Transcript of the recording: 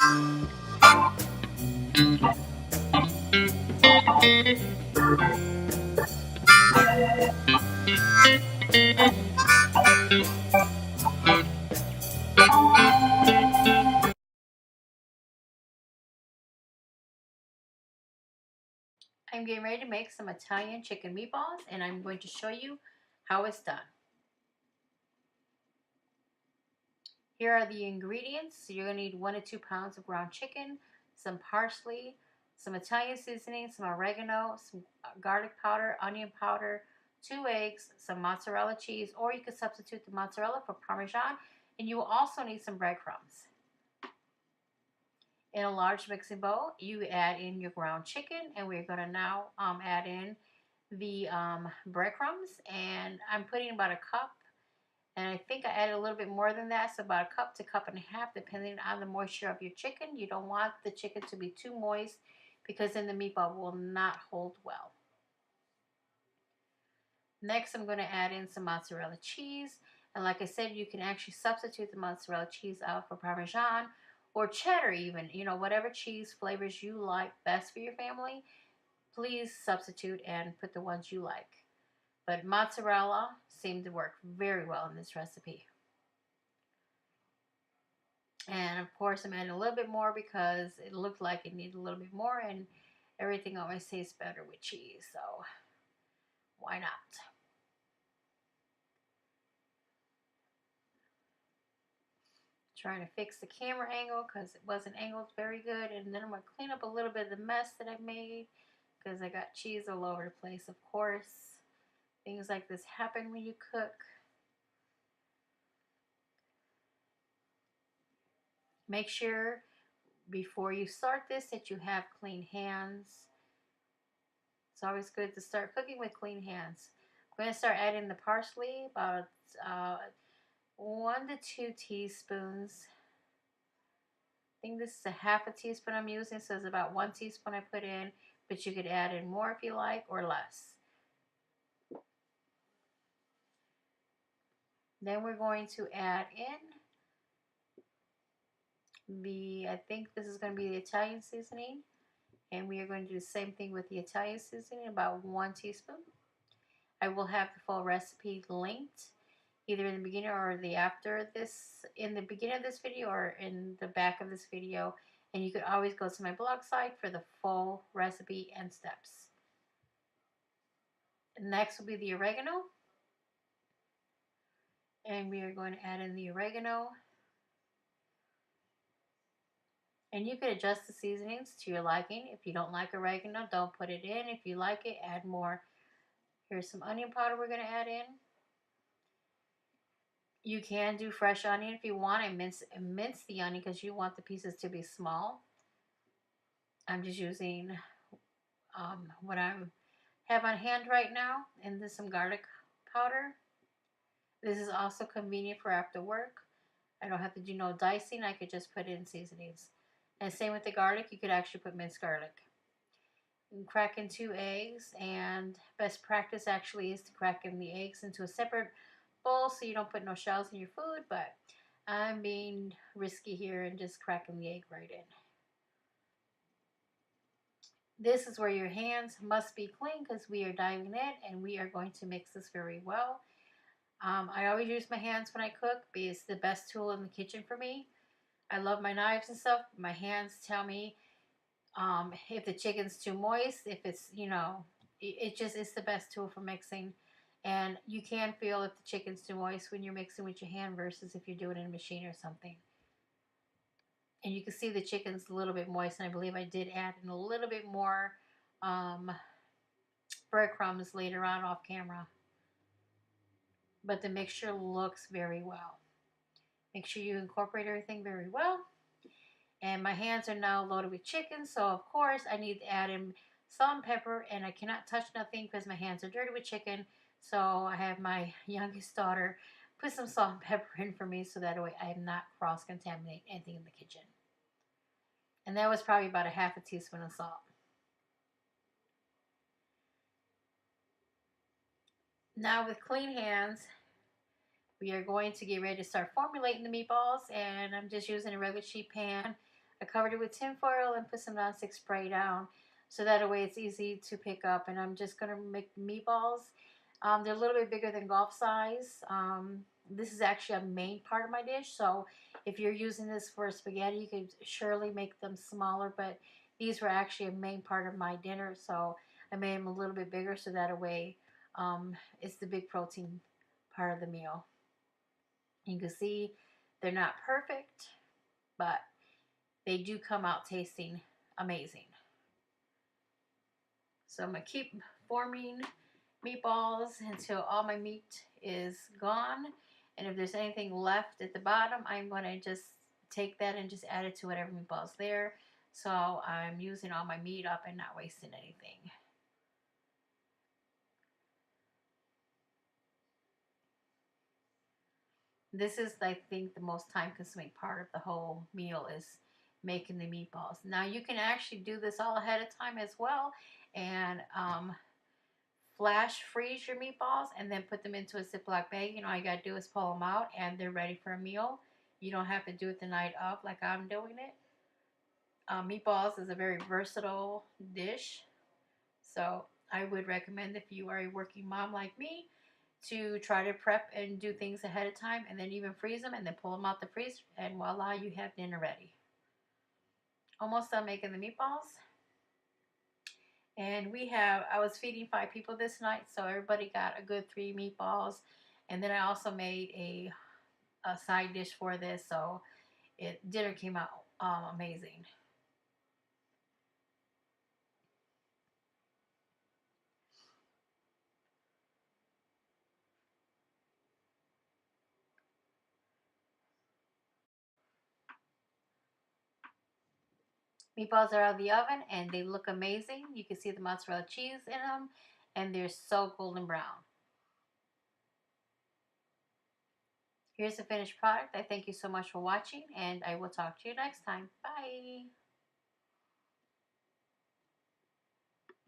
I'm getting ready to make some Italian chicken meatballs, and I'm going to show you how it's done. Here are the ingredients. You're going to need 1 to 2 pounds of ground chicken, some parsley, some Italian seasoning, some oregano, some garlic powder, onion powder, 2 eggs, some mozzarella cheese, or you could substitute the mozzarella for Parmesan, and you will also need some breadcrumbs. In a large mixing bowl, you add in your ground chicken, and we're going to now add in the breadcrumbs, and I'm putting about a cup, and I think I added a little bit more than that, so about a cup to cup and a half, depending on the moisture of your chicken. You don't want the chicken to be too moist because then the meatball will not hold well. Next, I'm going to add in some mozzarella cheese, and like I said, you can actually substitute the mozzarella cheese out for Parmesan or cheddar even, whatever cheese flavors you like best for your family. Please substitute and put the ones you like. But mozzarella seemed to work very well in this recipe. And of course, I'm adding a little bit more because it looked like it needed a little bit more, and everything always tastes better with cheese, so why not? Trying to fix the camera angle because it wasn't angled very good, and then I'm going to clean up a little bit of the mess that I made because I got cheese all over the place. Of course, things like this happen when you cook. Make sure before you start this that you have clean hands. It's always good to start cooking with clean hands. I'm going to start adding the parsley, about 1 to 2 teaspoons. I think this is a half a teaspoon I'm using, so it's about 1 teaspoon I put in, but you could add in more if you like or less. Then we're going to add in I think this is going to be the Italian seasoning, and we are going to do the same thing with the Italian seasoning, about 1 teaspoon. I will have the full recipe linked either in the beginning or the after this, in the beginning of this video or in the back of this video, and you could always go to my blog site for the full recipe and steps. Next will be the oregano, and we are going to add in the oregano, and you can adjust the seasonings to your liking. If you don't like oregano, don't put it in. If you like it, add more. Here's some onion powder we're going to add in. You can do fresh onion if you want, and mince the onion because you want the pieces to be small. I'm just using what I have on hand right now, and there's some garlic powder. This is also convenient for after work. I don't have to do no dicing. I could just put in seasonings. And same with the garlic. You could actually put minced garlic. You crack in 2 eggs, and best practice actually is to crack in the eggs into a separate bowl so you don't put no shells in your food, but I'm being risky here and just cracking the egg right in. This is where your hands must be clean because we are diving in and we are going to mix this very well. I always use my hands when I cook because it's the best tool in the kitchen for me. I love my knives and stuff. My hands tell me if the chicken's too moist, if it's, it's the best tool for mixing. And you can feel if the chicken's too moist when you're mixing with your hand versus if you're doing it in a machine or something. And you can see the chicken's a little bit moist, and I believe I did add in a little bit more breadcrumbs later on off camera. But the mixture looks very well. Make sure you incorporate everything very well. And my hands are now loaded with chicken, so of course I need to add in salt and pepper, and I cannot touch nothing because my hands are dirty with chicken. So I have my youngest daughter put some salt and pepper in for me so that way I am not cross-contaminating anything in the kitchen. And that was probably about a half a teaspoon of salt. Now with clean hands, we are going to get ready to start formulating the meatballs, and I'm just using a regular sheet pan. I covered it with tin foil and put some nonstick spray down, so that way it's easy to pick up. And I'm just gonna make meatballs. They're a little bit bigger than golf size. This is actually a main part of my dish, so if you're using this for spaghetti, you could surely make them smaller, but these were actually a main part of my dinner, so I made them a little bit bigger so that way it's the big protein part of the meal. You can see they're not perfect, but they do come out tasting amazing. So I'm going to keep forming meatballs until all my meat is gone. And if there's anything left at the bottom, I'm going to just take that and just add it to whatever meatball's there. So I'm using all my meat up and not wasting anything. This is, I think, the most time consuming part of the whole meal is making the meatballs. Now you can actually do this all ahead of time as well, and flash freeze your meatballs and then put them into a Ziploc bag. You know, all you gotta do is pull them out and they're ready for a meal. You don't have to do it the night of like I'm doing it. Meatballs is a very versatile dish, so I would recommend, if you are a working mom like me, to try to prep and do things ahead of time and then even freeze them and then pull them out the freezer, and voila, you have dinner ready. Almost done making the meatballs. And I was feeding 5 people this night, so everybody got a good 3 meatballs. And then I also made a side dish for this, so dinner came out amazing. Meatballs are out of the oven and they look amazing. You can see the mozzarella cheese in them, and they're so golden brown. Here's the finished product. I thank you so much for watching, and I will talk to you next time. Bye.